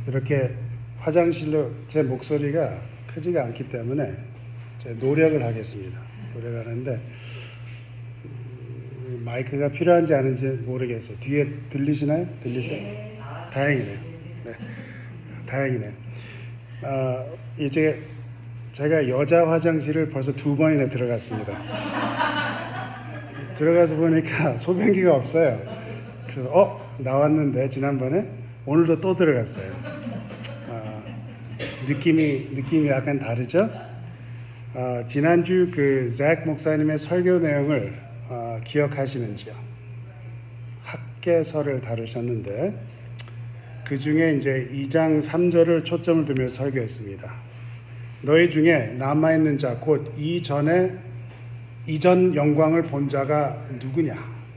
이렇게 화장실로 제 목소리가 크지가 않기 때문에 제가 노력을 하겠습니다. 노력하는데 마이크가 필요한지 아닌지 모르겠어요. 뒤에 들리시나요? 들리세요? 다행이네요. 네, 다행이네요. 이제 제가 여자 화장실을 벌써 2번이나 들어갔습니다. 들어가서 보니까 소변기가 없어요. 그래서 나왔는데 지난번에 오늘도 또 들어갔어요. 느낌이 약간 다르죠? 지난주 그 잭 목사님의 설교 내용을 기억하시는지요? 학개서를 다루셨는데 그 중에 이제 2장 3절을 초점을 두며 설교했습니다. 너희 중에 남아있는 자 곧 이전 영광을 본 자가 누구냐?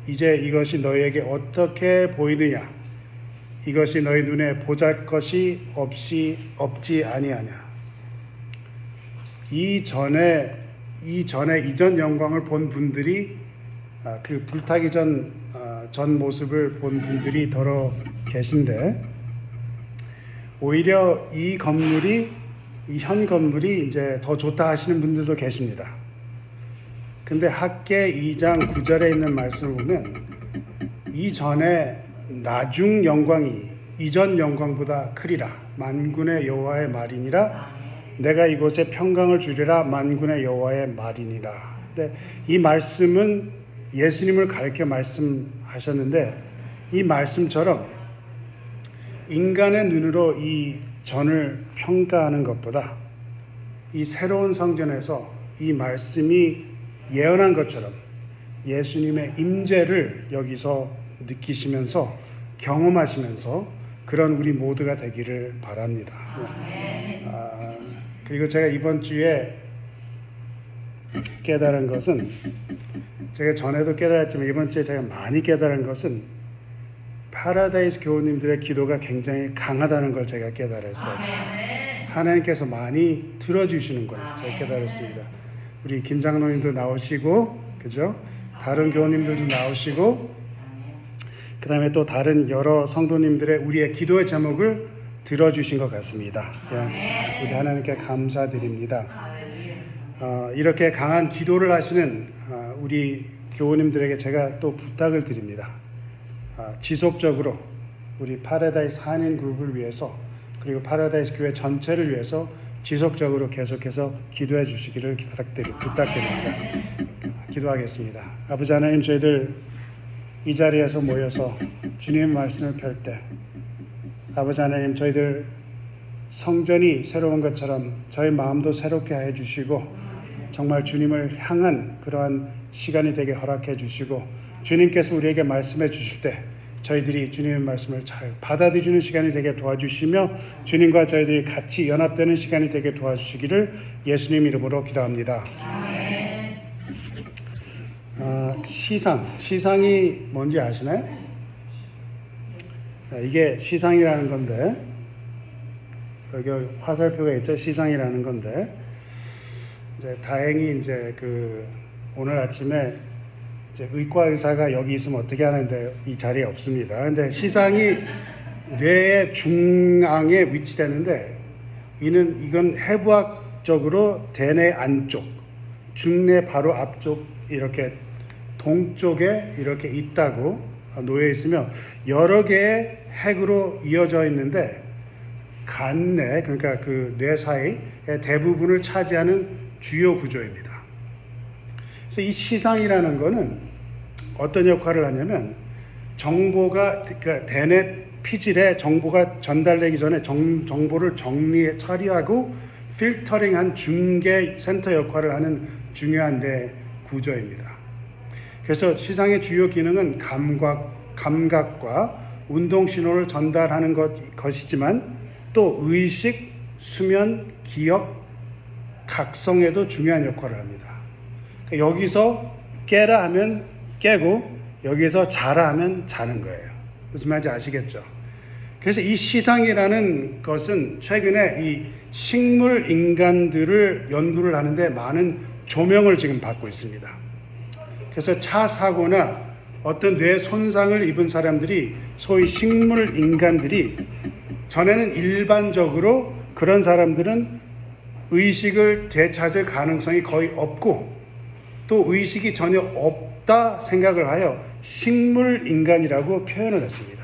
이제 이것이 너희에게 어떻게 보이느냐? 이것이 너희 눈에 보잘것이 없지 아니하냐? 이전 영광을 본 분들이 그 불타기 전 모습을 본 분들이 더러 계신데 오히려 이 현 건물이 이제 더 좋다 하시는 분들도 계십니다. 근데 학개 2장 9절에 있는 말씀을 보면 이전에 나중 영광이 이전 영광보다 크리라 만군의 여호와의 말이니라 내가 이곳에 평강을 주리라 만군의 여호와의 말이니라. 근데 이 말씀은 예수님을 가리켜 말씀하셨는데 이 말씀처럼 인간의 눈으로 이 전을 평가하는 것보다 이 새로운 성전에서 이 말씀이 예언한 것처럼 예수님의 임재를 여기서 느끼시면서 경험하시면서 그런 우리 모두가 되기를 바랍니다. 그리고 제가 이번 주에 깨달은 것은 제가 전에도 깨달았지만 이번 주에 제가 많이 깨달은 것은 파라다이스 교우님들의 기도가 굉장히 강하다는 걸 제가 깨달았어요. 하나님께서 많이 들어주시는구나 제가 깨달았습니다. 우리 김 장로님도 나오시고 그죠? 다른 교우님들도 나오시고 그 다음에 또 다른 여러 성도님들의 우리의 기도의 제목을 들어주신 것 같습니다. 우리 하나님께 감사드립니다. 이렇게 강한 기도를 하시는 우리 교우님들에게 제가 또 부탁을 드립니다. 지속적으로 우리 파라다이스 한인 그룹을 위해서 그리고 파라다이스 교회 전체를 위해서 지속적으로 계속해서 기도해 주시기를 부탁드립니다. 기도하겠습니다. 아버지 하나님, 저희들 이 자리에서 모여서 주님의 말씀을 펼 때 아버지 하나님, 저희들 성전이 새로운 것처럼 저희 마음도 새롭게 해 주시고 정말 주님을 향한 그러한 시간이 되게 허락해 주시고 주님께서 우리에게 말씀해 주실 때 저희들이 주님의 말씀을 잘 받아들이는 시간이 되게 도와주시며 주님과 저희들이 같이 연합되는 시간이 되게 도와주시기를 예수님 이름으로 기도합니다. 시상이 뭔지 아시나요? 이게 시상이라는 건데 여기 화살표가 있죠. 시상이라는 건데 이제 다행히 이제 오늘 아침에 이제 의과 의사가 여기 있으면 어떻게 하는데 이 자리에 없습니다. 근데 시상이 뇌의 중앙에 위치되는데 이건 해부학적으로 대뇌 안쪽, 중뇌 바로 앞쪽 이렇게 동쪽에 이렇게 있다고 놓여 있으며 여러 개의 핵으로 이어져 있는데 간뇌 그러니까 그 뇌 사이의 대부분을 차지하는 주요 구조입니다. 그래서 이 시상이라는 거는 어떤 역할을 하냐면 정보가 그러니까 대뇌 피질에 정보가 전달되기 전에 정보를 정리해 처리하고 필터링한 중개 센터 역할을 하는 중요한 뇌 구조입니다. 그래서 시상의 주요 기능은 감각과 운동 신호를 전달하는 것이지만 또 의식, 수면, 기억, 각성에도 중요한 역할을 합니다. 그러니까 여기서 깨라 하면 깨고 여기서 자라 하면 자는 거예요. 무슨 말인지 아시겠죠? 그래서 이 시상이라는 것은 최근에 이 식물 인간들을 연구를 하는데 많은 조명을 지금 받고 있습니다. 그래서 차 사고나 어떤 뇌 손상을 입은 사람들이 소위 식물 인간들이 전에는 일반적으로 그런 사람들은 의식을 되찾을 가능성이 거의 없고 또 의식이 전혀 없다 생각을 하여 식물 인간이라고 표현을 했습니다.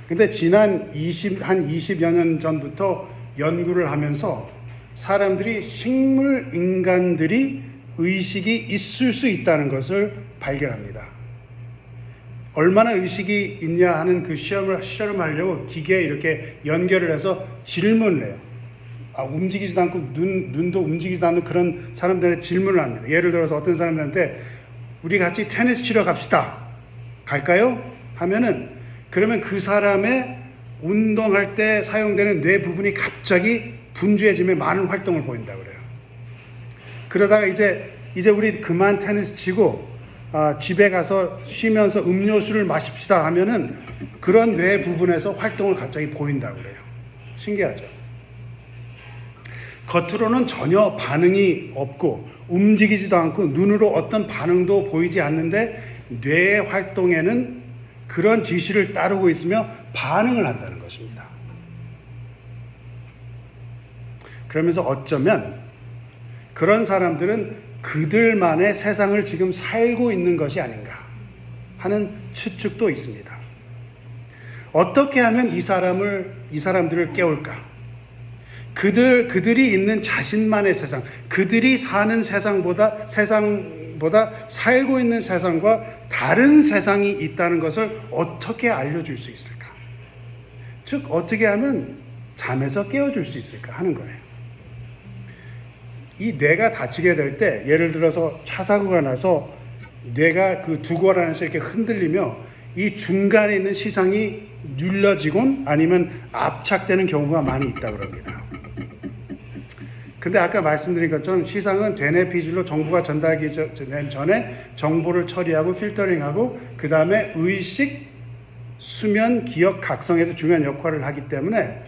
근데 지난 20여 년 전부터 연구를 하면서 사람들이 식물 인간들이 의식이 있을 수 있다는 것을 발견합니다. 얼마나 의식이 있냐 하는 그 실험하려고 기계에 이렇게 연결을 해서 질문을 해요. 움직이지도 않고 눈도 움직이지도 않는 그런 사람들의 질문을 합니다. 예를 들어서 어떤 사람들한테 우리 같이 테니스 치러 갑시다. 갈까요? 하면은 그러면 그 사람의 운동할 때 사용되는 뇌 부분이 갑자기 분주해지며 많은 활동을 보인다고 그래요. 그러다가 이제 우리 그만 테니스 치고 집에 가서 쉬면서 음료수를 마십시다 하면은 그런 뇌 부분에서 활동을 갑자기 보인다고 그래요. 신기하죠? 겉으로는 전혀 반응이 없고 움직이지도 않고 눈으로 어떤 반응도 보이지 않는데 뇌의 활동에는 그런 지시를 따르고 있으며 반응을 한다는 것입니다. 그러면서 어쩌면 그런 사람들은 그들만의 세상을 지금 살고 있는 것이 아닌가 하는 추측도 있습니다. 어떻게 하면 이 사람들을 깨울까? 그들이 있는 자신만의 세상, 그들이 사는 세상보다 살고 있는 세상과 다른 세상이 있다는 것을 어떻게 알려줄 수 있을까? 즉, 어떻게 하면 잠에서 깨워줄 수 있을까 하는 거예요. 이 뇌가 다치게 될 때, 예를 들어서 차 사고가 나서 뇌가 그 두골 안에서 이렇게 흔들리며 이 중간에 있는 시상이 눌러지곤 아니면 압착되는 경우가 많이 있다고 합니다. 근데 아까 말씀드린 것처럼 시상은 되뇌 피질로 정보가 전달되기 전에 정보를 처리하고 필터링하고 그 다음에 의식, 수면, 기억, 각성에도 중요한 역할을 하기 때문에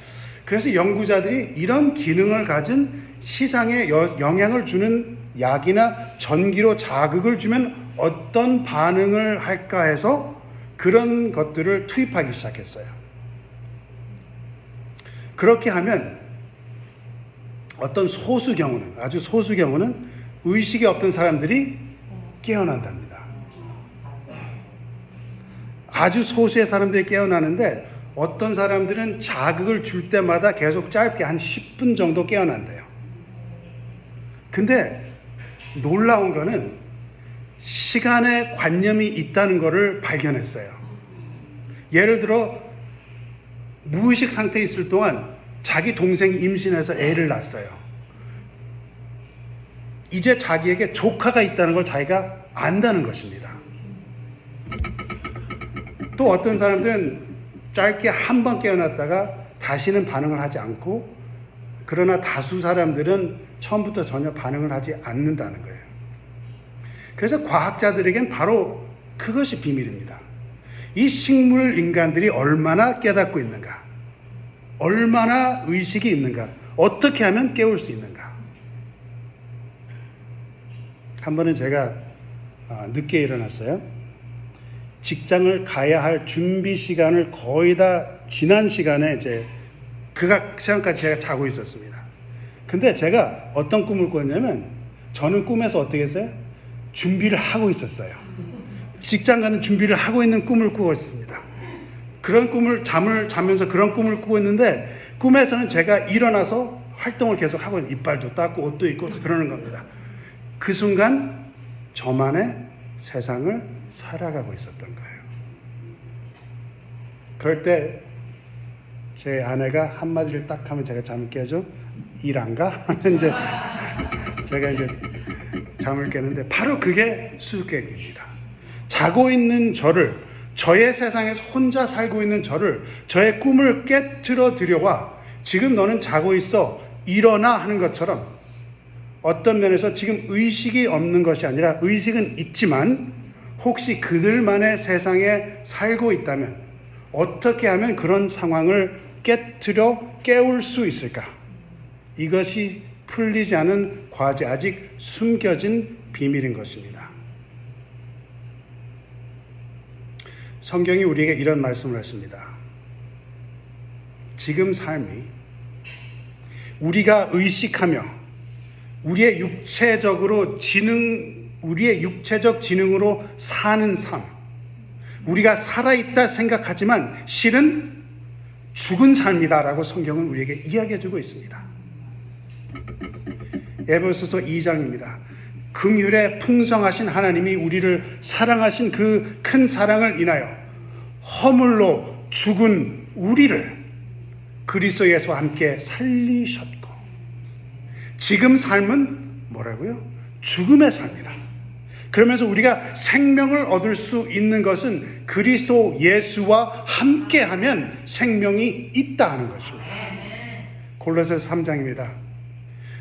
그래서 연구자들이 이런 기능을 가진 시상에 영향을 주는 약이나 전기로 자극을 주면 어떤 반응을 할까 해서 그런 것들을 투입하기 시작했어요. 그렇게 하면 어떤 아주 소수 경우는 의식이 없던 사람들이 깨어난답니다. 아주 소수의 사람들이 깨어나는데 어떤 사람들은 자극을 줄 때마다 계속 짧게 한 10분 정도 깨어난대요. 근데 놀라운 거는 시간에 관념이 있다는 것을 발견했어요. 예를 들어 무의식 상태에 있을 동안 자기 동생이 임신해서 애를 낳았어요. 이제 자기에게 조카가 있다는 걸 자기가 안다는 것입니다. 또 어떤 사람들은 짧게 한 번 깨어났다가 다시는 반응을 하지 않고 그러나 다수 사람들은 처음부터 전혀 반응을 하지 않는다는 거예요. 그래서 과학자들에겐 바로 그것이 비밀입니다. 이 식물 인간들이 얼마나 깨닫고 있는가? 얼마나 의식이 있는가? 어떻게 하면 깨울 수 있는가? 한 번은 제가 늦게 일어났어요. 직장을 가야 할 준비 시간을 거의 다 지난 시간에 이제 그 시간까지 제가 자고 있었습니다. 근데 제가 어떤 꿈을 꾸었냐면 저는 꿈에서 어떻게 했어요? 준비를 하고 있었어요. 직장 가는 준비를 하고 있는 꿈을 꾸었습니다. 그런 꿈을 잠을 자면서 그런 꿈을 꾸고 있는데 꿈에서는 제가 일어나서 활동을 계속 하고 있는 이빨도 닦고 옷도 입고 그러는 겁니다. 그 순간 저만의 세상을 살아가고 있었던 거예요. 그럴 때 제 아내가 한마디를 딱 하면 제가 잠을 깨죠. 일 안 가? 이제 제가 이제 잠을 깨는데 바로 그게 수수께끼입니다. 자고 있는 저의 세상에서 혼자 살고 있는 저의 꿈을 깨트려 드려와 지금 너는 자고 있어 일어나 하는 것처럼 어떤 면에서 지금 의식이 없는 것이 아니라 의식은 있지만 혹시 그들만의 세상에 살고 있다면 어떻게 하면 그런 상황을 깨울 수 있을까? 이것이 풀리지 않은 과제, 아직 숨겨진 비밀인 것입니다. 성경이 우리에게 이런 말씀을 하십니다. 지금 삶이 우리가 의식하며 우리의 육체적 지능으로 사는 삶, 우리가 살아있다 생각하지만 실은 죽은 삶이다라고 성경은 우리에게 이야기해주고 있습니다. 에베소서 2장입니다. 긍휼에 풍성하신 하나님이 우리를 사랑하신 그 큰 사랑을 인하여 허물로 죽은 우리를 그리스도 예수와 함께 살리셨고, 지금 삶은 뭐라고요? 죽음의 삶이다. 그러면서 우리가 생명을 얻을 수 있는 것은 그리스도 예수와 함께하면 생명이 있다 하는 것입니다. 골로새서 3장입니다.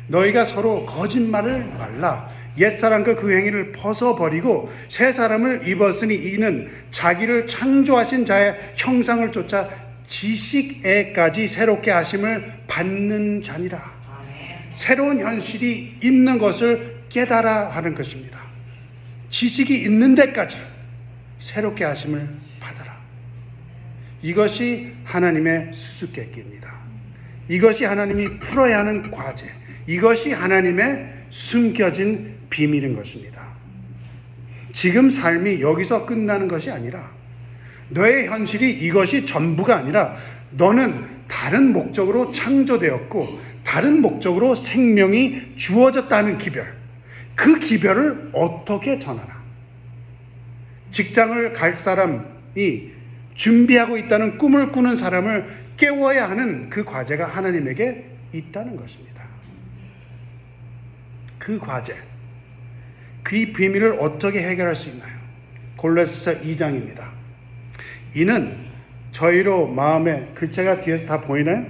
너희가 서로 거짓말을 말라. 옛사람과 그 행위를 벗어버리고 새 사람을 입었으니 이는 자기를 창조하신 자의 형상을 쫓아 지식에까지 새롭게 하심을 받는 자니라. 새로운 현실이 있는 것을 깨달아 하는 것입니다. 지식이 있는 데까지 새롭게 하심을 받아라. 이것이 하나님의 수수께끼입니다. 이것이 하나님이 풀어야 하는 과제, 이것이 하나님의 숨겨진 비밀인 것입니다. 지금 삶이 여기서 끝나는 것이 아니라, 너의 현실이 이것이 전부가 아니라 너는 다른 목적으로 창조되었고 다른 목적으로 생명이 주어졌다는 기별, 그 기별을 어떻게 전하나? 직장을 갈 사람이 준비하고 있다는 꿈을 꾸는 사람을 깨워야 하는 그 과제가 하나님에게 있다는 것입니다. 그 과제, 그 비밀을 어떻게 해결할 수 있나요? 골로새서 2장입니다. 이는 저희로 마음에, 글자가 뒤에서 다 보이나요?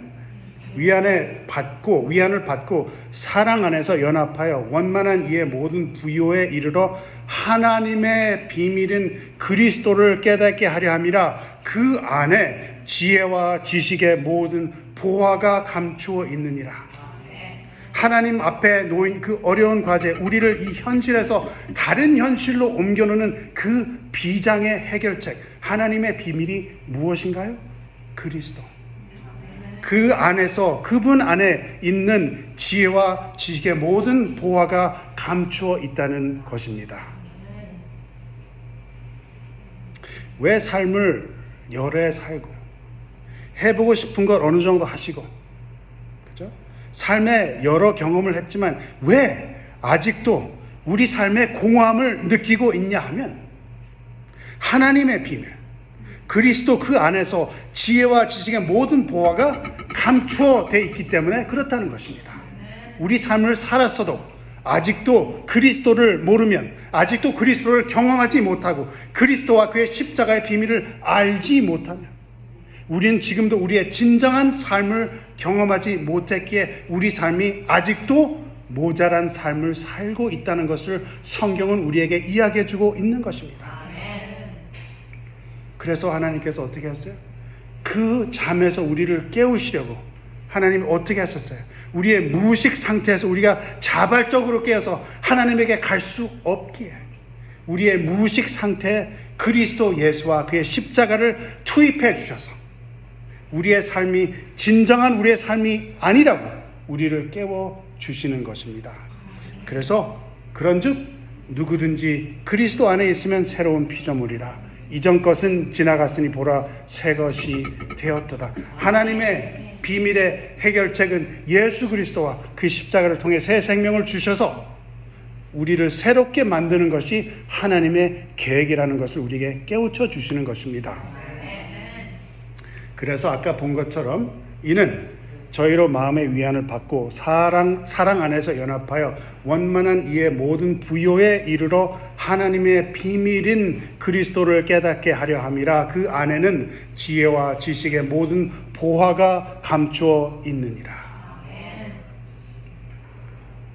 위안을 받고 사랑 안에서 연합하여 원만한 이의 모든 부요에 이르러 하나님의 비밀인 그리스도를 깨닫게 하려 함이라. 그 안에 지혜와 지식의 모든 보화가 감추어 있느니라. 하나님 앞에 놓인 그 어려운 과제, 우리를 이 현실에서 다른 현실로 옮겨놓는 그 비장의 해결책, 하나님의 비밀이 무엇인가요? 그리스도. 그 안에서, 그분 안에 있는 지혜와 지식의 모든 보화가 감추어 있다는 것입니다. 왜 삶을 여러 해 살고 해보고 싶은 걸 어느 정도 하시고, 그죠? 삶의 여러 경험을 했지만 왜 아직도 우리 삶의 공허함을 느끼고 있냐 하면, 하나님의 비밀, 그리스도 그 안에서 지혜와 지식의 모든 보화가 감추어져 있기 때문에 그렇다는 것입니다. 우리 삶을 살았어도 아직도 그리스도를 모르면, 아직도 그리스도를 경험하지 못하고 그리스도와 그의 십자가의 비밀을 알지 못하면, 우리는 지금도 우리의 진정한 삶을 경험하지 못했기에 우리 삶이 아직도 모자란 삶을 살고 있다는 것을 성경은 우리에게 이야기해 주고 있는 것입니다. 그래서 하나님께서 어떻게 했어요? 그 잠에서 우리를 깨우시려고 하나님이 어떻게 하셨어요? 우리의 무의식 상태에서 우리가 자발적으로 깨어서 하나님에게 갈 수 없기에 우리의 무의식 상태에 그리스도 예수와 그의 십자가를 투입해 주셔서 우리의 삶이 진정한 우리의 삶이 아니라고 우리를 깨워 주시는 것입니다. 그래서 그런즉 누구든지 그리스도 안에 있으면 새로운 피조물이라. 이전 것은 지나갔으니 보라 새 것이 되었도다. 하나님의 비밀의 해결책은 예수 그리스도와 그 십자가를 통해 새 생명을 주셔서 우리를 새롭게 만드는 것이 하나님의 계획이라는 것을 우리에게 깨우쳐 주시는 것입니다. 그래서 아까 본 것처럼 이는 저희로 마음의 위안을 받고 사랑 안에서 연합하여 원만한 이의 모든 부요에 이르러 하나님의 비밀인 그리스도를 깨닫게 하려 함이라. 그 안에는 지혜와 지식의 모든 보화가 감추어 있느니라.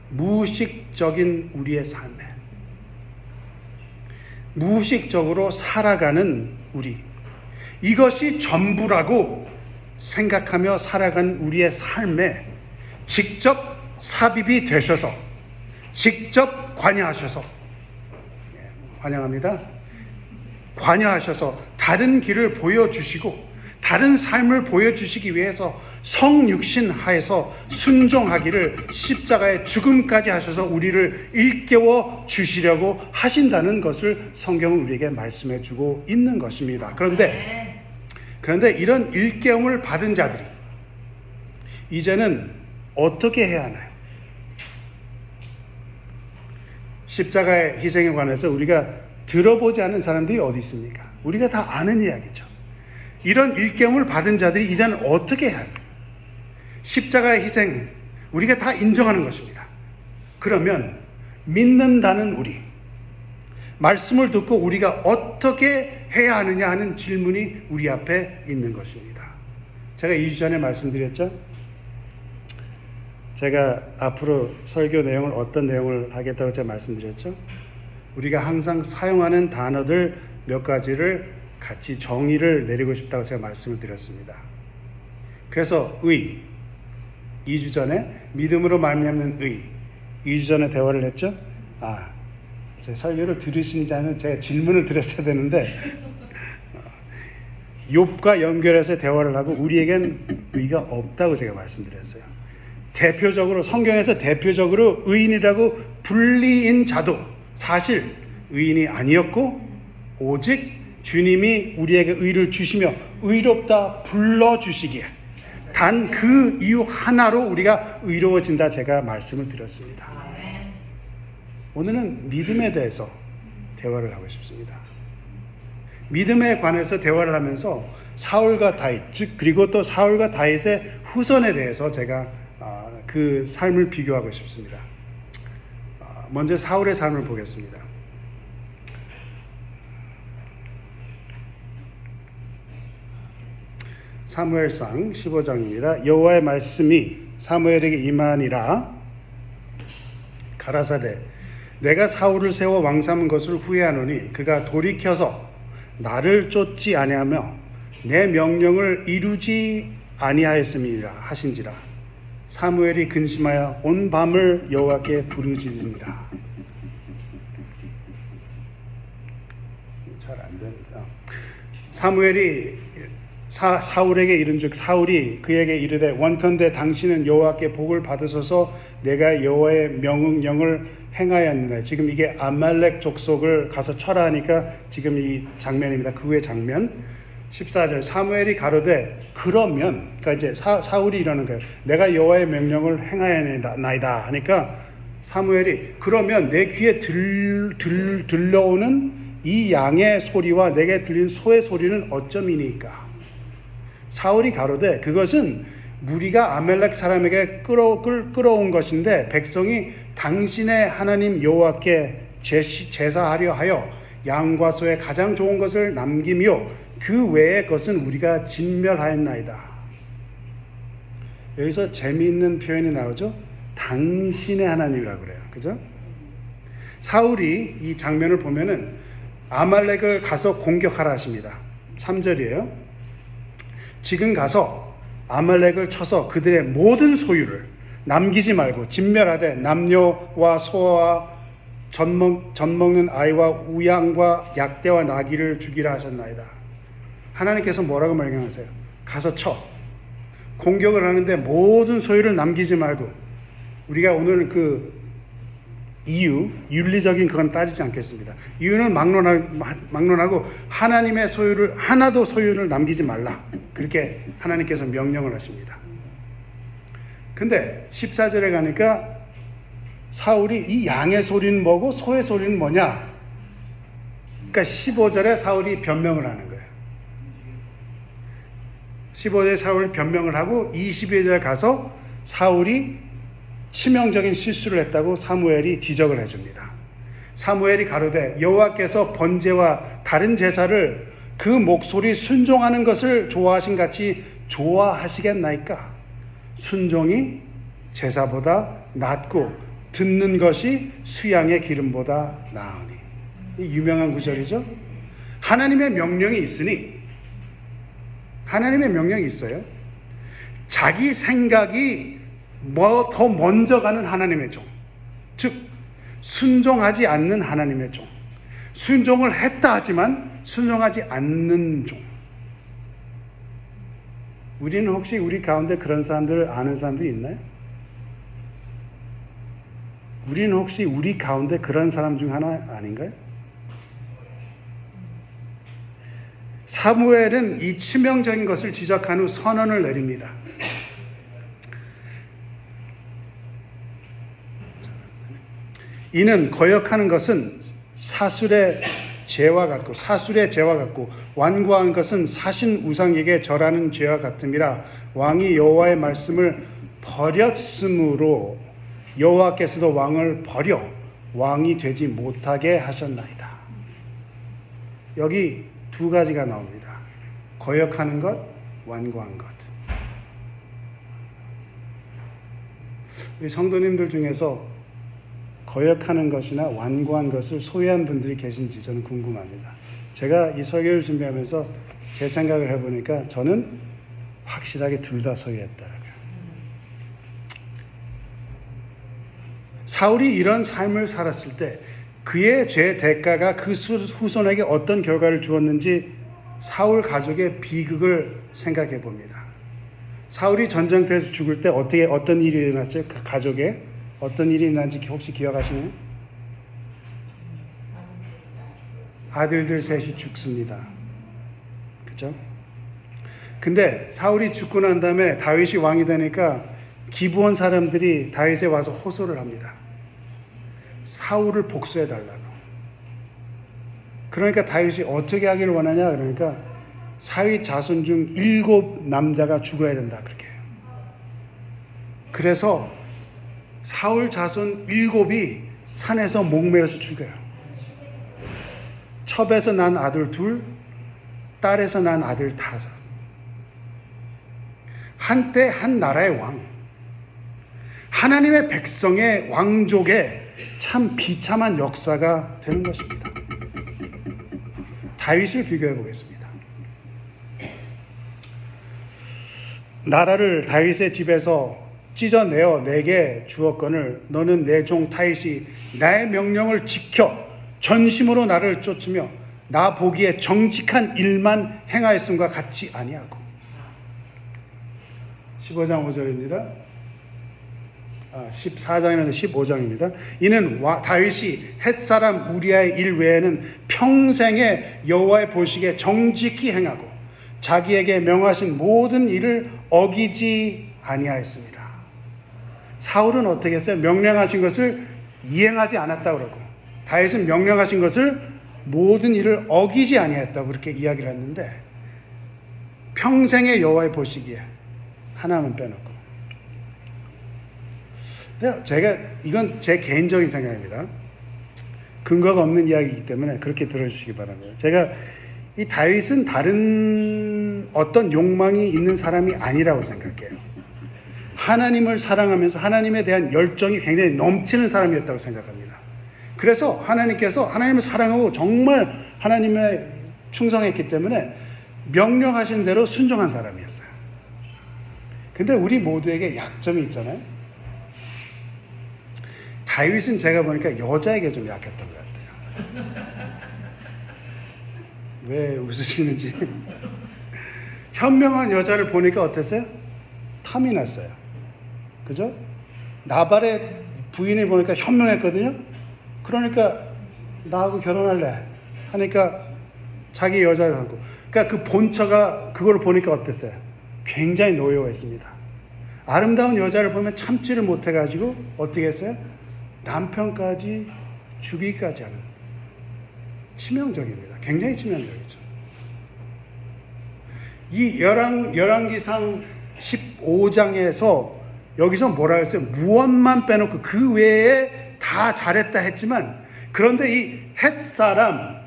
무의식적인 우리의 삶에 무의식적으로 살아가는 우리, 이것이 전부라고 생각하며 살아간 우리의 삶에 직접 삽입이 되셔서 직접 관여하셔서, 환영합니다. 관여하셔서 다른 길을 보여주시고 다른 삶을 보여주시기 위해서 성육신 하에서 순종하기를 십자가의 죽음까지 하셔서 우리를 일깨워 주시려고 하신다는 것을 성경은 우리에게 말씀해 주고 있는 것입니다. 그런데 이런 일깨움을 받은 자들이 이제는 어떻게 해야 하나요? 십자가의 희생에 관해서 우리가 들어보지 않은 사람들이 어디 있습니까? 우리가 다 아는 이야기죠. 이런 일깨움을 받은 자들이 이제는 어떻게 해야 합니까? 십자가의 희생, 우리가 다 인정하는 것입니다. 그러면 믿는다는 우리, 말씀을 듣고 우리가 어떻게 해야 하느냐 하는 질문이 우리 앞에 있는 것입니다. 제가 2주 전에 말씀드렸죠? 제가 앞으로 설교 내용을 어떤 내용을 하겠다고 제가 말씀드렸죠? 우리가 항상 사용하는 단어들 몇 가지를 같이 정의를 내리고 싶다고 제가 말씀을 드렸습니다. 그래서 2주 전에 믿음으로 말미암는 2주 전에 대화를 했죠? 제 설교를 들으신 자는 제가 질문을 드렸어야 되는데 욥과 연결해서 대화를 하고 우리에겐 의가 없다고 제가 말씀드렸어요. 대표적으로 성경에서 대표적으로 의인이라고 불리인 자도 사실 의인이 아니었고 오직 주님이 우리에게 의를 주시며 의롭다 불러주시기에 단 그 이유 하나로 우리가 의로워진다 제가 말씀을 드렸습니다. 오늘은 믿음에 대해서 대화를 하고 싶습니다. 믿음에 관해서 대화를 하면서 사울과 다윗, 즉 그리고 또 사울과 다윗의 후손에 대해서 제가 그 삶을 비교하고 싶습니다. 먼저 사울의 삶을 보겠습니다. 사무엘상 15장입니다. 여호와의 말씀이 사무엘에게 임하니라. 가라사대 내가 사울을 세워 왕 삼은 것을 후회하노니 그가 돌이켜서 나를 쫓지 아니하며 내 명령을 이루지 아니하였음이라 하신지라. 사무엘이 근심하여 온 밤을 여호와께 부르짖으니라. 잘 안 됩니다. 사무엘이 사울에게 이른즉 사울이 그에게 이르되 원컨대 당신은 여호와께 복을 받으소서 내가 여호와의 명령을 행하였느냐. 지금 이게 아말렉 족속을 가서 철하니까 지금 이 장면입니다. 그 후의 장면 14절 사무엘이 가로되 그러면 그러니까 이제 사울이 이러는 거예요. 내가 여호와의 명령을 행하였나이다 하니까 사무엘이 그러면 내 귀에 들려오는 이 양의 소리와 내게 들린 소의 소리는 어쩌미니까. 사울이 가로되 그것은 무리가 아말렉 사람에게 끌어온 것인데 백성이 당신의 하나님 여호와께 제사하려 하여 양과 소의 가장 좋은 것을 남기며 그 외의 것은 우리가 진멸하였나이다. 여기서 재미있는 표현이 나오죠. 당신의 하나님이라고 그래요. 그죠? 사울이 이 장면을 보면은 아말렉을 가서 공격하라 하십니다. 3절이에요. 지금 가서 아말렉을 쳐서 그들의 모든 소유를 남기지 말고 진멸하되 남녀와 소와 젖 먹는 아이와 우양과 약대와 나귀를 죽이라 하셨나이다. 하나님께서 뭐라고 명령하세요? 가서 쳐. 공격을 하는데 모든 소유를 남기지 말고. 우리가 오늘 그 이유, 윤리적인 그건 따지지 않겠습니다. 이유는 막론하고 하나님의 소유를 하나도 소유를 남기지 말라. 그렇게 하나님께서 명령을 하십니다. 근데 14절에 가니까 사울이 이 양의 소리는 뭐고 소의 소리는 뭐냐? 그러니까 15절에 사울이 변명을 하는 거예요. 15절에 사울이 변명을 하고 22절에 가서 사울이 치명적인 실수를 했다고 사무엘이 지적을 해줍니다. 사무엘이 가로되 여호와께서 번제와 다른 제사를 그 목소리 순종하는 것을 좋아하신 같이 좋아하시겠나이까? 순종이 제사보다 낫고 듣는 것이 수양의 기름보다 나으니. 이 유명한 구절이죠. 하나님의 명령이 있으니 하나님의 명령이 있어요. 자기 생각이 더 먼저 가는 하나님의 종, 즉 순종하지 않는 하나님의 종, 순종을 했다 하지만 순종하지 않는 종. 우리는 혹시 우리 가운데 그런 사람들을 아는 사람들이 있나요? 우리는 혹시 우리 가운데 그런 사람 중 하나 아닌가요? 사무엘은 이 치명적인 것을 지적한 후 선언을 내립니다. 이는 거역하는 것은 사술의 죄와 같고 완고한 것은 사신 우상에게 절하는 죄와 같음이라. 왕이 여호와의 말씀을 버렸으므로 여호와께서도 왕을 버려 왕이 되지 못하게 하셨나이다. 여기 두 가지가 나옵니다. 거역하는 것, 완고한 것. 우리 성도님들 중에서 거역하는 것이나 완고한 것을 소유한 분들이 계신지 저는 궁금합니다. 제가 이 설교를 준비하면서 제 생각을 해보니까 저는 확실하게 둘 다 소유했더라고요. 사울이 이런 삶을 살았을 때 그의 죄 대가가 그 후손에게 어떤 결과를 주었는지 사울 가족의 비극을 생각해 봅니다. 사울이 전쟁터에서 죽을 때 어떤 일이 일어났어요? 그 가족에 어떤 일이 일어난지 혹시 기억하시나요? 아들들 셋이 죽습니다. 그렇죠? 근데 사울이 죽고 난 다음에 다윗이 왕이 되니까 기브온 사람들이 다윗에 와서 호소를 합니다. 사울을 복수해 달라고. 그러니까 다윗이 어떻게 하기를 원하냐? 그러니까 사위 자손 중 7 남자가 죽어야 된다 그렇게 해요. 그래서 사울 자손 7이 산에서 목매어서 죽어요. 첩에서 난 아들 2, 딸에서 난 아들 5. 한때 한 나라의 왕, 하나님의 백성의 왕족의 참 비참한 역사가 되는 것입니다. 다윗을 비교해 보겠습니다. 나라를 다윗의 집에서 찢어내어 내게 주었거늘 너는 내 종 다윗이 나의 명령을 지켜 전심으로 나를 쫓으며 나 보기에 정직한 일만 행하였음과 같지 아니하고. 15장 5절입니다. 14장에는 15장입니다. 이는 다윗이 헷사람 우리아의 일 외에는 평생에 여호와의 보시기에 정직히 행하고 자기에게 명하신 모든 일을 어기지 아니하였습니다. 사울은 어떻게 했어요? 명령하신 것을 이행하지 않았다고 그러고 다윗은 명령하신 것을 모든 일을 어기지 아니하였다고 그렇게 이야기를 했는데 평생에 여호와의 보시기에 하나만 빼놓고. 이건 제 개인적인 생각입니다. 근거가 없는 이야기이기 때문에 그렇게 들어주시기 바랍니다. 제가 이 다윗은 다른 어떤 욕망이 있는 사람이 아니라고 생각해요. 하나님을 사랑하면서 하나님에 대한 열정이 굉장히 넘치는 사람이었다고 생각합니다. 그래서 하나님께서 하나님을 사랑하고 정말 하나님에 충성했기 때문에 명령하신 대로 순종한 사람이었어요. 근데 우리 모두에게 약점이 있잖아요. 다윗은 제가 보니까 여자에게 좀 약했던 것 같아요. 왜 웃으시는지. 현명한 여자를 보니까 어땠어요? 탐이 났어요. 그죠? 나발의 부인을 보니까 현명했거든요. 그러니까 나하고 결혼할래 하니까 자기 여자를 하고. 그러니까 그 본처가 그걸 보니까 어땠어요? 굉장히 노여워했습니다. 아름다운 여자를 보면 참지를 못해가지고 어떻게 했어요? 남편까지 죽이기까지 하는. 치명적입니다. 굉장히 치명적이죠. 이 열왕기상 15장에서 여기서 뭐라 했어요? 무엇만 빼놓고 그 외에 다 잘했다 했지만 그런데 이 헷사람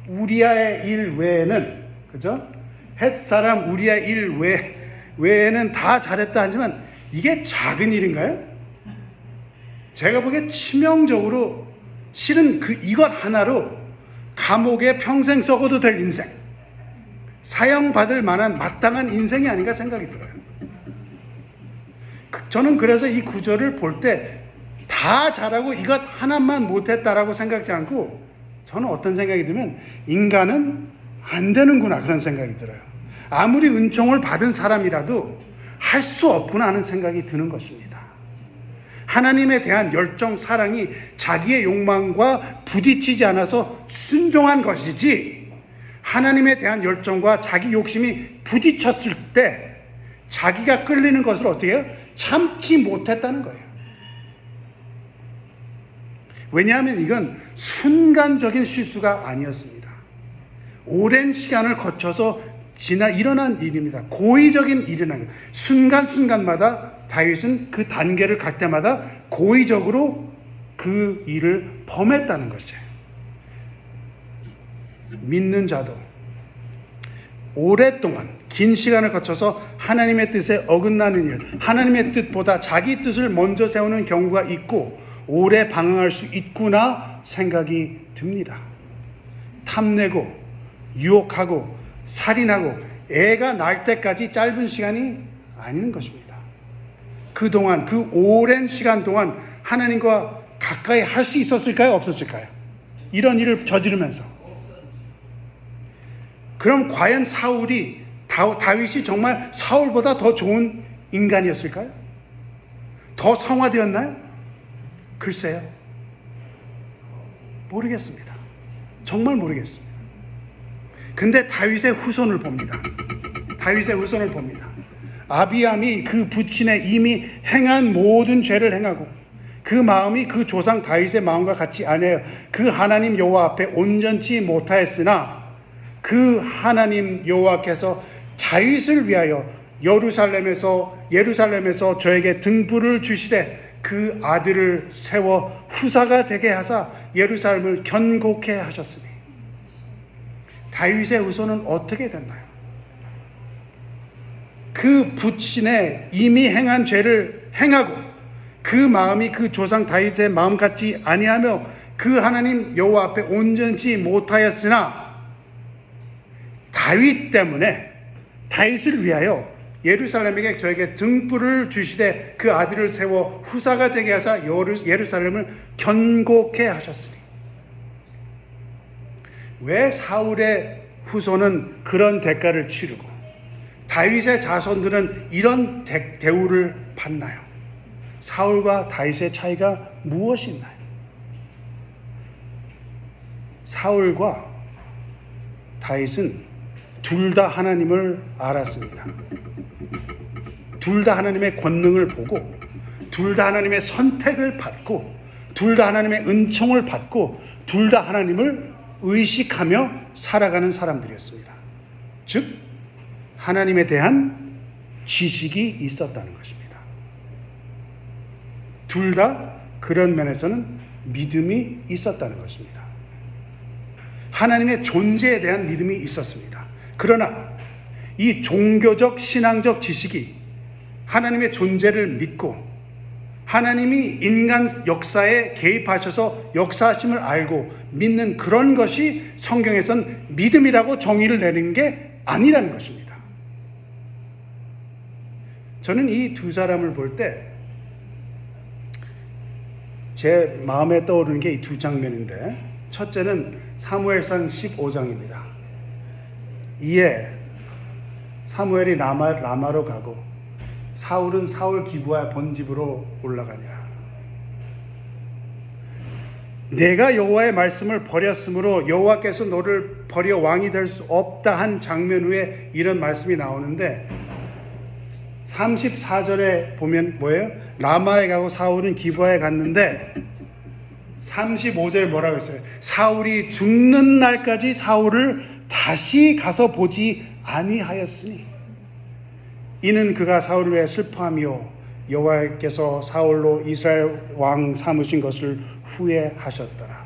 우리아의 일 외에는 그죠? 헷사람 우리아의 일 외에는 다 잘했다 하지만 이게 작은 일인가요? 제가 보기에 치명적으로 실은 이것 하나로 감옥에 평생 썩어도 될 인생, 사형받을 만한 마땅한 인생이 아닌가 생각이 들어요. 저는 그래서 이 구절을 볼 때 다 잘하고 이것 하나만 못했다라고 생각지 않고 저는 어떤 생각이 들면 인간은 안 되는구나 그런 생각이 들어요. 아무리 은총을 받은 사람이라도 할 수 없구나 하는 생각이 드는 것입니다. 하나님에 대한 열정, 사랑이 자기의 욕망과 부딪히지 않아서 순종한 것이지, 하나님에 대한 열정과 자기 욕심이 부딪혔을 때 자기가 끌리는 것을 어떻게 해요? 참지 못했다는 거예요. 왜냐하면 이건 순간적인 실수가 아니었습니다. 오랜 시간을 거쳐서 일어난 일입니다. 고의적인 일이라는 거예요. 순간순간마다 다윗은 그 단계를 갈 때마다 고의적으로 그 일을 범했다는 것이에요. 믿는 자도 오랫동안 긴 시간을 거쳐서 하나님의 뜻에 어긋나는 일, 하나님의 뜻보다 자기 뜻을 먼저 세우는 경우가 있고 오래 방황할 수 있구나 생각이 듭니다. 탐내고 유혹하고 살인하고 애가 날 때까지 짧은 시간이 아닌 것입니다. 그동안, 그 오랜 시간 동안 하나님과 가까이 할 수 있었을까요? 없었을까요? 이런 일을 저지르면서. 그럼 과연 다윗이 정말 사울보다 더 좋은 인간이었을까요? 더 성화되었나요? 글쎄요. 모르겠습니다. 정말 모르겠습니다. 근데 다윗의 후손을 봅니다. 아비암이 그 부친에 이미 행한 모든 죄를 행하고 그 마음이 그 조상 다윗의 마음과 같지 않아요. 그 하나님 여호와 앞에 온전치 못하였으나 그 하나님 여호와께서 다윗을 위하여 예루살렘에서 저에게 등불을 주시되 그 아들을 세워 후사가 되게 하사 예루살렘을 견고케 하셨으니. 다윗의 후손은 어떻게 됐나요? 그 부친의 이미 행한 죄를 행하고 그 마음이 그 조상 다윗의 마음 같지 아니하며 그 하나님 여호와 앞에 온전치 못하였으나 다윗 때문에 다윗을 위하여 예루살렘에게 저에게 등불을 주시되 그 아들을 세워 후사가 되게 하사 예루살렘을 견고케 하셨으니. 왜 사울의 후손은 그런 대가를 치르고 다윗의 자손들은 이런 대우를 받나요? 사울과 다윗의 차이가 무엇이 있나요? 사울과 다윗은 둘 다 하나님을 알았습니다. 둘 다 하나님의 권능을 보고 둘 다 하나님의 선택을 받고 둘 다 하나님의 은총을 받고 둘 다 하나님을 의식하며 살아가는 사람들이었습니다. 즉 하나님에 대한 지식이 있었다는 것입니다. 둘 다 그런 면에서는 믿음이 있었다는 것입니다. 하나님의 존재에 대한 믿음이 있었습니다. 그러나 이 종교적 신앙적 지식이 하나님의 존재를 믿고 하나님이 인간 역사에 개입하셔서 역사하심을 알고 믿는 그런 것이 성경에선 믿음이라고 정의를 내는 게 아니라는 것입니다. 저는 이 두 사람을 볼 때 제 마음에 떠오르는 게 이 두 장면인데, 첫째는 사무엘상 15장입니다. 이에 사무엘이 라마로 가고 사울은 사울 기브아 본집으로 올라가니라. 내가 여호와의 말씀을 버렸으므로 여호와께서 너를 버려 왕이 될 수 없다 한 장면 후에 이런 말씀이 나오는데, 34절에 보면 뭐예요? 라마에 가고 사울은 기브아에 갔는데 35절에 뭐라고 했어요? 사울이 죽는 날까지 사울을 다시 가서 보지 아니하였으니 이는 그가 사울을 위해 슬퍼하며 여호와께서 사울로 이스라엘 왕 삼으신 것을 후회하셨더라.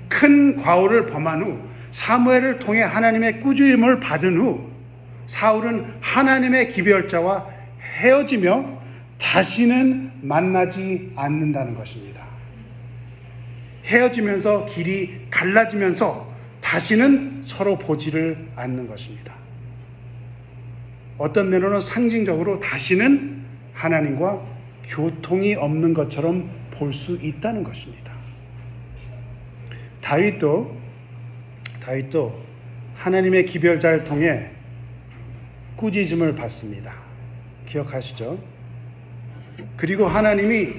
큰 과오를 범한 후 사무엘을 통해 하나님의 꾸짖음을 받은 후 사울은 하나님의 기별자와 헤어지며 다시는 만나지 않는다는 것입니다. 헤어지면서 길이 갈라지면서 다시는 서로 보지를 않는 것입니다. 어떤 면으로는 상징적으로 다시는 하나님과 교통이 없는 것처럼 볼 수 있다는 것입니다. 다윗도 하나님의 기별자를 통해 꾸짖음을 받습니다. 기억하시죠? 그리고 하나님이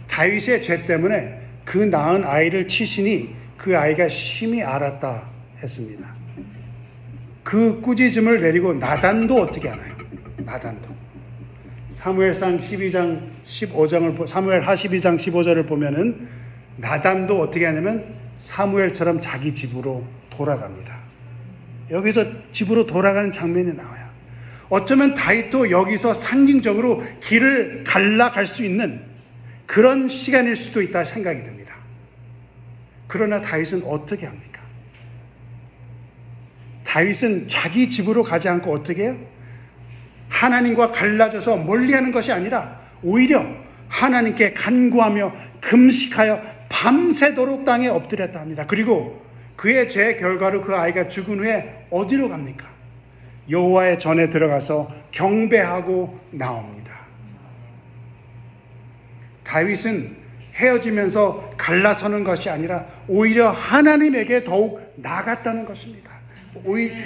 다윗의 죄 때문에 그 낳은 아이를 치시니 그 아이가 심히 알았다 했습니다. 그 꾸짖음을 내리고 나단도 어떻게 하나요? 나단도 사무엘상 12장 15장을 사무엘하 12장 15절을 보면은 나단도 어떻게 하냐면 사무엘처럼 자기 집으로 돌아갑니다. 여기서 집으로 돌아가는 장면이 나와요. 어쩌면 다윗도 여기서 상징적으로 길을 갈라갈 수 있는 그런 시간일 수도 있다 생각이 듭니다. 그러나 다윗은 어떻게 합니까? 다윗은 자기 집으로 가지 않고 어떻게 해요? 하나님과 갈라져서 멀리하는 것이 아니라 오히려 하나님께 간구하며 금식하여 밤새도록 땅에 엎드렸다 합니다. 그리고 그의 죄 결과로 그 아이가 죽은 후에 어디로 갑니까? 여호와의 전에 들어가서 경배하고 나옵니다. 다윗은 헤어지면서 갈라서는 것이 아니라 오히려 하나님에게 더욱 나갔다는 것입니다.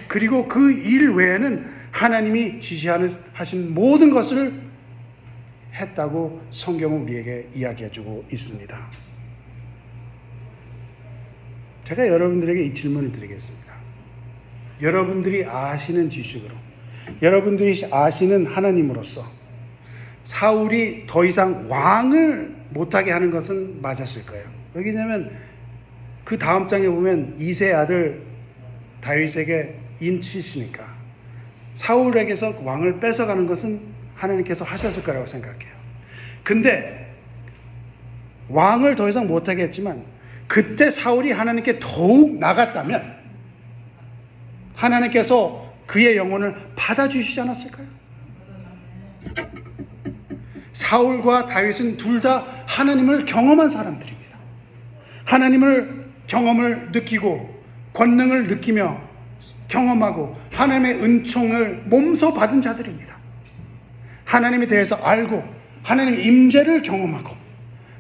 그리고 그 일 외에는 하나님이 지시하신 모든 것을 했다고 성경은 우리에게 이야기해주고 있습니다. 제가 여러분들에게 이 질문을 드리겠습니다. 여러분들이 아시는 지식으로, 여러분들이 아시는 하나님으로서 사울이 더 이상 왕을 못하게 하는 것은 맞았을까요? 왜냐하면 그 다음 장에 보면 이새의 아들 다윗에게 인치시니까 사울에게서 왕을 뺏어가는 것은 하나님께서 하셨을 거라고 생각해요. 근데 왕을 더 이상 못하게 했지만 그때 사울이 하나님께 더욱 나갔다면 하나님께서 그의 영혼을 받아주시지 않았을까요? 사울과 다윗은 둘 다 하나님을 경험한 사람들입니다. 하나님을 경험을 느끼고 권능을 느끼며 경험하고 하나님의 은총을 몸소 받은 자들입니다. 하나님에 대해서 알고 하나님의 임재를 경험하고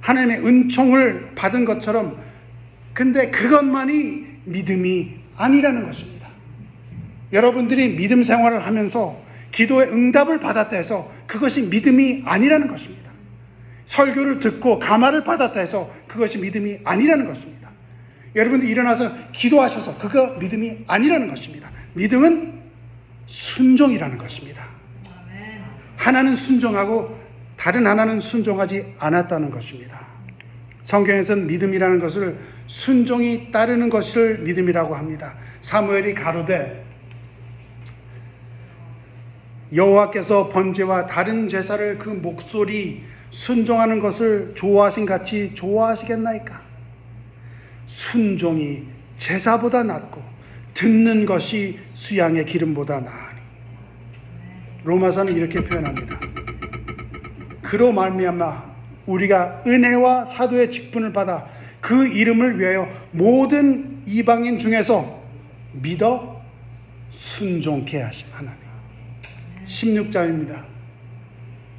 하나님의 은총을 받은 것처럼, 근데 그것만이 믿음이 아니라는 것입니다. 여러분들이 믿음 생활을 하면서 기도의 응답을 받았다 해서 그것이 믿음이 아니라는 것입니다. 설교를 듣고 감화를 받았다 해서 그것이 믿음이 아니라는 것입니다. 여러분들이 일어나서 기도하셔서 그거 믿음이 아니라는 것입니다. 믿음은 순종이라는 것입니다. 하나는 순종하고 다른 하나는 순종하지 않았다는 것입니다. 성경에서는 믿음이라는 것을 순종이 따르는 것을 믿음이라고 합니다. 사무엘이 가로되 여호와께서 번제와 다른 제사를 그 목소리 순종하는 것을 좋아하신 같이 좋아하시겠나이까? 순종이 제사보다 낫고 듣는 것이 수양의 기름보다 나으니. 로마서는 이렇게 표현합니다. 그로 말미암아 우리가 은혜와 사도의 직분을 받아 그 이름을 위하여 모든 이방인 중에서 믿어 순종케 하신 하나님. 16장입니다.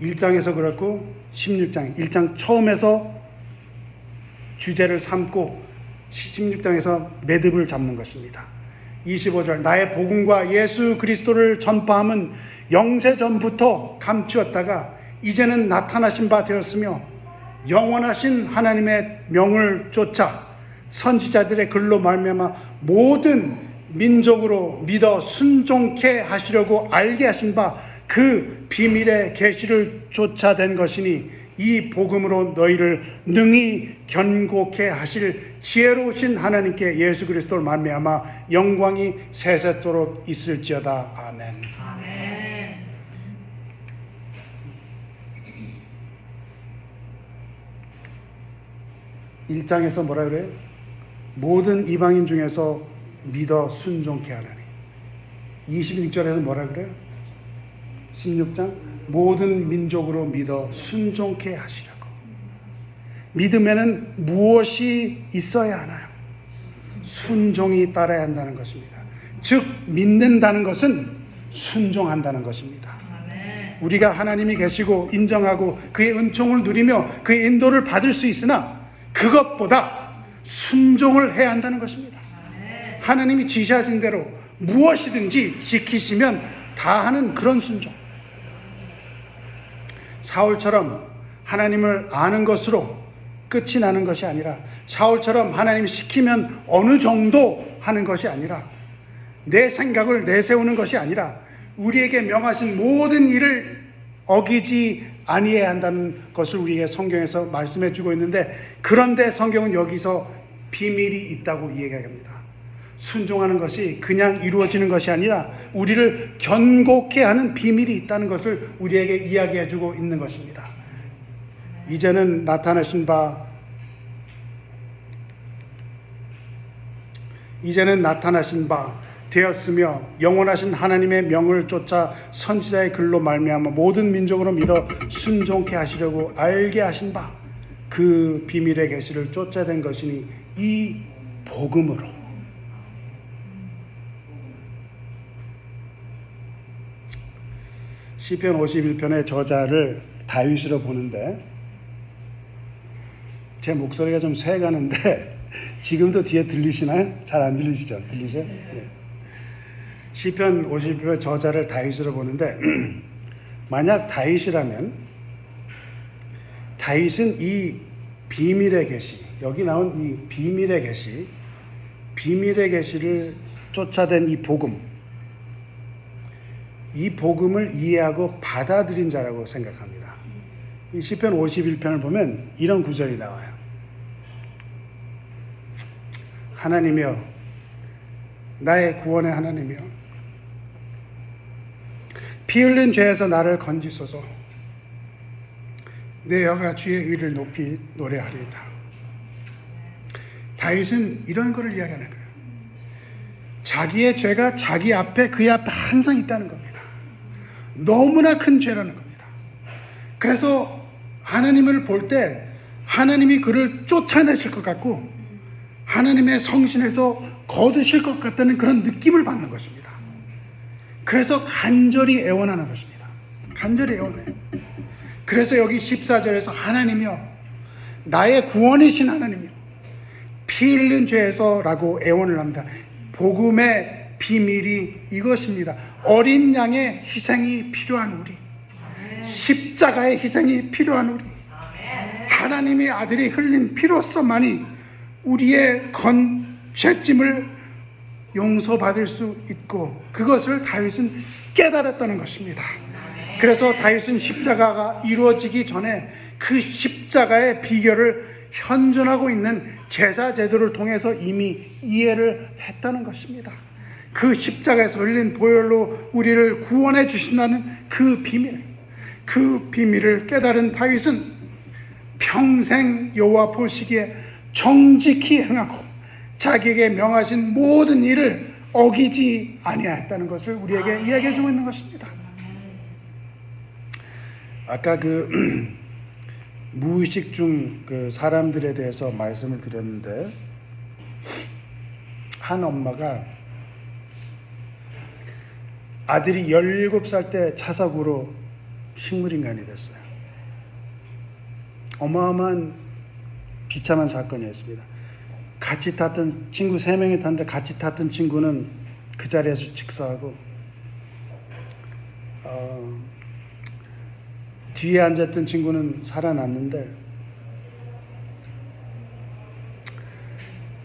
1장에서 그렇고 16장 1장 처음에서 주제를 삼고 16장에서 매듭을 잡는 것입니다. 25절 나의 복음과 예수 그리스도를 전파함은 영세전부터 감추었다가 이제는 나타나신 바 되었으며 영원하신 하나님의 명을 쫓아 선지자들의 글로 말미암아 모든 민족으로 믿어 순종케 하시려고 알게 하신 바 그 비밀의 계시를 쫓아낸 것이니 이 복음으로 너희를 능히 견고케 하실 지혜로우신 하나님께 예수 그리스도를 말미암아 영광이 세세토록 있을지어다. 아멘. 아멘. (1장에서) 뭐라 그래요? 모든 이방인 중에서 믿어 순종케 하라니. 26절에서 뭐라 그래요? 16장 모든 민족으로 믿어 순종케 하시라고. 믿음에는 무엇이 있어야 하나요? 순종이 따라야 한다는 것입니다. 즉 믿는다는 것은 순종한다는 것입니다. 우리가 하나님이 계시고 인정하고 그의 은총을 누리며 그의 인도를 받을 수 있으나 그것보다 순종을 해야 한다는 것입니다. 하나님이 지시하신 대로 무엇이든지 지키시면 다 하는 그런 순종. 사울처럼 하나님을 아는 것으로 끝이 나는 것이 아니라, 사울처럼 하나님이 시키면 어느 정도 하는 것이 아니라, 내 생각을 내세우는 것이 아니라 우리에게 명하신 모든 일을 어기지 아니해야 한다는 것을 우리에게 성경에서 말씀해 주고 있는데, 그런데 성경은 여기서 비밀이 있다고 이야기합니다. 순종하는 것이 그냥 이루어지는 것이 아니라 우리를 견고케 하는 비밀이 있다는 것을 우리에게 이야기해 주고 있는 것입니다. 이제는 나타나신 바 되었으며 영원하신 하나님의 명을 쫓아 선지자의 글로 말미암아 모든 민족으로 믿어 순종케 하시려고 알게 하신 바, 그 비밀의 계시를 쫓아낸 것이니 이 복음으로. 시편 51편의 저자를 다윗으로 보는데, 제 목소리가 좀 새가는데 지금도 뒤에 들리시나요? 잘 안 들리시죠? 들리세요? 네. 시편 51편 저자를 다윗으로 보는데, 만약 다윗이라면 다윗은 이 비밀의 계시, 여기 나온 이 비밀의 계시를 쫓아낸 이 복음을 이해하고 받아들인 자라고 생각합니다. 이 시편 51편을 보면 이런 구절이 나와요. 하나님이여, 나의 구원의 하나님이여, 피 흘린 죄에서 나를 건지소서. 내 여가 주의 의를 높이 노래하리이다. 다윗은 이런 것을 이야기하는 거예요. 자기의 죄가 자기 앞에, 그의 앞에 항상 있다는 겁니다. 너무나 큰 죄라는 겁니다. 그래서 하나님을 볼 때 하나님이 그를 쫓아내실 것 같고 하나님의 성신에서 거두실 것 같다는 그런 느낌을 받는 것입니다. 그래서 간절히 애원하는 것입니다. 간절히 애원해요. 그래서 여기 14절에서 하나님이여, 나의 구원이신 하나님이여, 피 흘린 죄에서 라고 애원을 합니다. 복음의 비밀이 이것입니다. 어린 양의 희생이 필요한 우리, 십자가의 희생이 필요한 우리, 하나님의 아들이 흘린 피로서만이 우리의 죄짐을 용서받을 수 있고, 그것을 다윗은 깨달았다는 것입니다. 그래서 다윗은 십자가가 이루어지기 전에 그 십자가의 비결을 현존하고 있는 제사 제도를 통해서 이미 이해를 했다는 것입니다. 그 십자가에서 흘린 보혈로 우리를 구원해 주신다는 그 비밀을 깨달은 다윗은 평생 여호와 보시기에 정직히 행하고 자기에게 명하신 모든 일을 어기지 아니하였다는 것을 우리에게 이야기해 주고 있는 것입니다. 아까 무의식 중 사람들에 대해서 말씀을 드렸는데, 한 엄마가 아들이 17살 때 차사고로 식물인간이 됐어요. 어마어마한 비참한 사건이었습니다. 같이 탔던 친구 3명이 탔는데 같이 탔던 친구는 그 자리에서 직사하고, 뒤에 앉았던 친구는 살아났는데,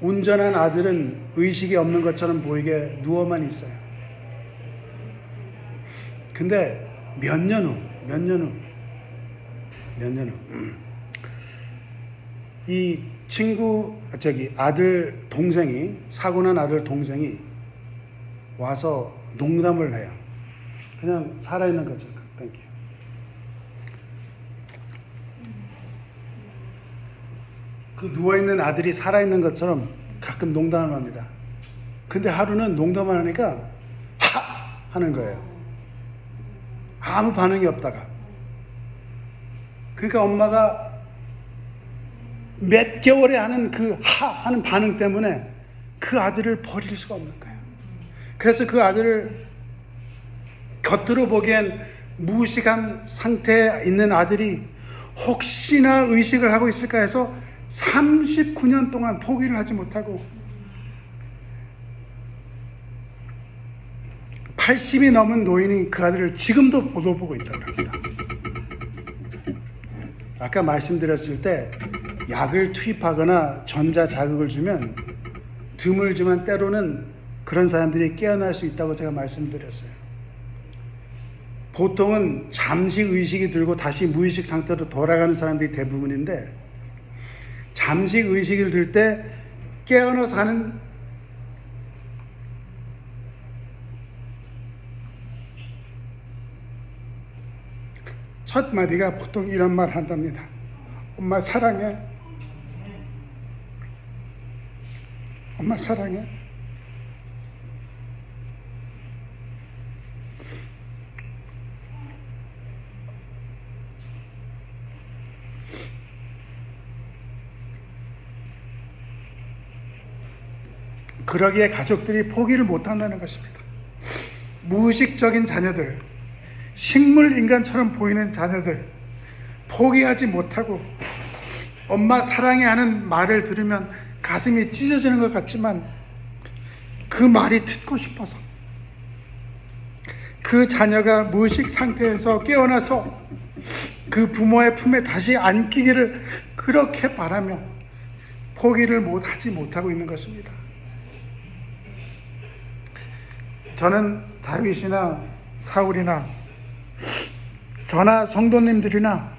운전한 아들은 의식이 없는 것처럼 보이게 누워만 있어요. 근데 몇 년 후 이 사고 난 아들 동생이 와서 농담을 해요. 그냥 살아있는 거죠. 땡큐. 그 누워있는 아들이 살아있는 것처럼 가끔 농담을 합니다. 근데 하루는 농담을 하니까 하! 하는 거예요. 아무 반응이 없다가. 그러니까 엄마가 몇 개월에 하는 그 하는 반응 때문에 그 아들을 버릴 수가 없는 거예요. 그래서 그 아들을, 겉으로 보기엔 무의식한 상태에 있는 아들이 혹시나 의식을 하고 있을까 해서 39년 동안 포기를 하지 못하고 80이 넘은 노인이 그 아들을 지금도 보고 있다고 합니다. 아까 말씀드렸을 때 약을 투입하거나 전자자극을 주면 드물지만 때로는 그런 사람들이 깨어날 수 있다고 제가 말씀드렸어요. 보통은 잠시 의식이 들고 다시 무의식 상태로 돌아가는 사람들이 대부분인데, 잠시 의식을 들 때 깨어나서 하는 첫 마디가 보통 이런 말 한답니다. 엄마 사랑해. 엄마 사랑해. 그러기에 가족들이 포기를 못한다는 것입니다. 무의식적인 자녀들, 식물 인간처럼 보이는 자녀들, 포기하지 못하고 엄마 사랑해 하는 말을 들으면 가슴이 찢어지는 것 같지만 그 말이 듣고 싶어서 그 자녀가 무의식 상태에서 깨어나서 그 부모의 품에 다시 안기기를 그렇게 바라며 포기를 하지 못하고 있는 것입니다. 저는 다윗이나 사울이나 저나 성도님들이나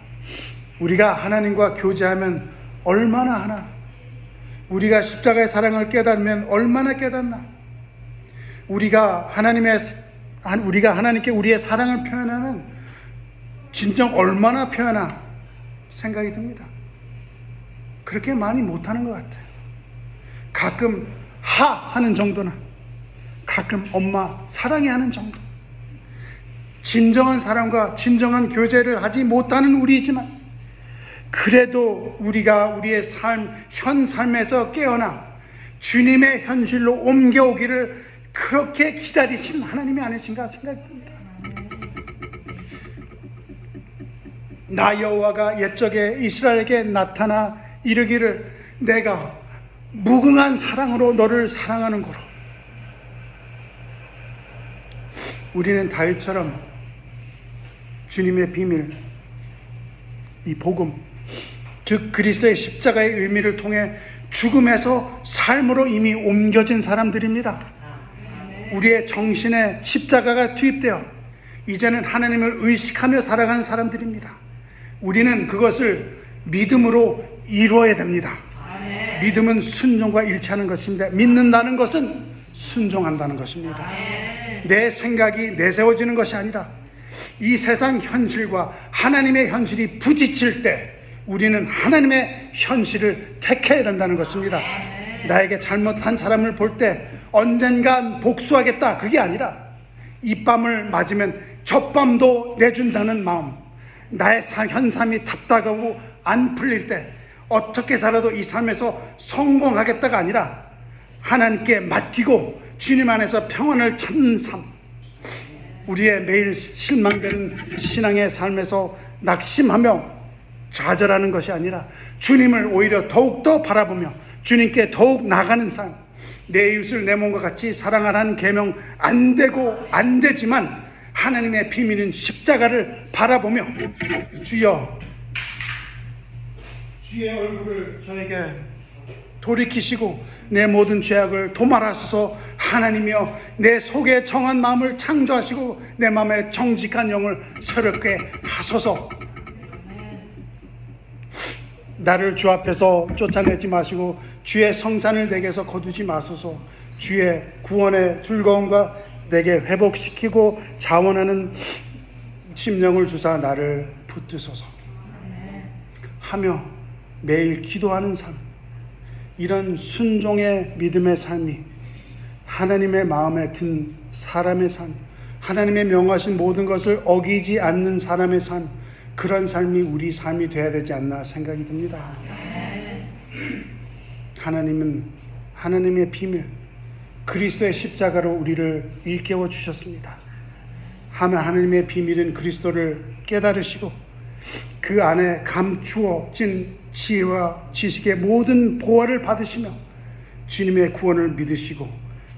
우리가 하나님과 교제하면 얼마나 하나, 우리가 십자가의 사랑을 깨닫으면 얼마나 깨닫나, 우리가 하나님께 우리의 사랑을 표현하면 진정 얼마나 표현하나 생각이 듭니다. 그렇게 많이 못하는 것 같아요. 가끔 하는 정도나 가끔 엄마 사랑해 하는 정도. 진정한 사랑과 진정한 교제를 하지 못하는 우리지만 그래도 우리가 우리의 현 삶에서 깨어나 주님의 현실로 옮겨오기를 그렇게 기다리시는 하나님이 아니신가 생각이 듭니다. 나 여호와가 옛적에 이스라엘에게 나타나 이르기를 내가 무궁한 사랑으로 너를 사랑하는 거로. 우리는 다윗처럼 주님의 비밀, 이 복음, 즉 그리스도의 십자가의 의미를 통해 죽음에서 삶으로 이미 옮겨진 사람들입니다. 우리의 정신에 십자가가 투입되어 이제는 하나님을 의식하며 살아가는 사람들입니다. 우리는 그것을 믿음으로 이루어야 됩니다. 믿음은 순종과 일치하는 것입니다. 믿는다는 것은 순종한다는 것입니다. 내 생각이 내세워지는 것이 아니라 이 세상 현실과 하나님의 현실이 부딪힐 때 우리는 하나님의 현실을 택해야 된다는 것입니다. 나에게 잘못한 사람을 볼 때 언젠간 복수하겠다, 그게 아니라 이 밤을 맞으면 저 밤도 내준다는 마음, 나의 현 삶이 답답하고 안 풀릴 때 어떻게 살아도 이 삶에서 성공하겠다가 아니라 하나님께 맡기고 주님 안에서 평안을 찾는 삶, 우리의 매일 실망되는 신앙의 삶에서 낙심하며 좌절하는 것이 아니라 주님을 오히려 더욱더 바라보며 주님께 더욱 나가는 삶, 내 이웃을 내 몸과 같이 사랑하라는 계명 안 되지만 하나님의 비밀은 십자가를 바라보며 주여, 주의 얼굴을 저에게 돌이키시고 내 모든 죄악을 도말하소서. 하나님이여, 내 속에 정한 마음을 창조하시고 내 마음에 정직한 영을 새롭게 하소서. 나를 주 앞에서 쫓아내지 마시고 주의 성산을 내게서 거두지 마소서. 주의 구원의 즐거움과 내게 회복시키고 자원하는 심령을 주사 나를 붙드소서 하며 매일 기도하는 삶, 이런 순종의 믿음의 삶이 하나님의 마음에 든 사람의 삶, 하나님의 명하신 모든 것을 어기지 않는 사람의 삶, 그런 삶이 우리 삶이 되어야 되지 않나 생각이 듭니다. 하나님은 하나님의 비밀, 그리스도의 십자가로 우리를 일깨워 주셨습니다. 하나님의 비밀은 그리스도를 깨달으시고 그 안에 감추어진 지혜와 지식의 모든 보화를 받으시며 주님의 구원을 믿으시고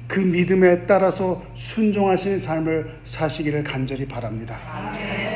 그 믿음에 따라서 순종하시는 삶을 사시기를 간절히 바랍니다. 아멘.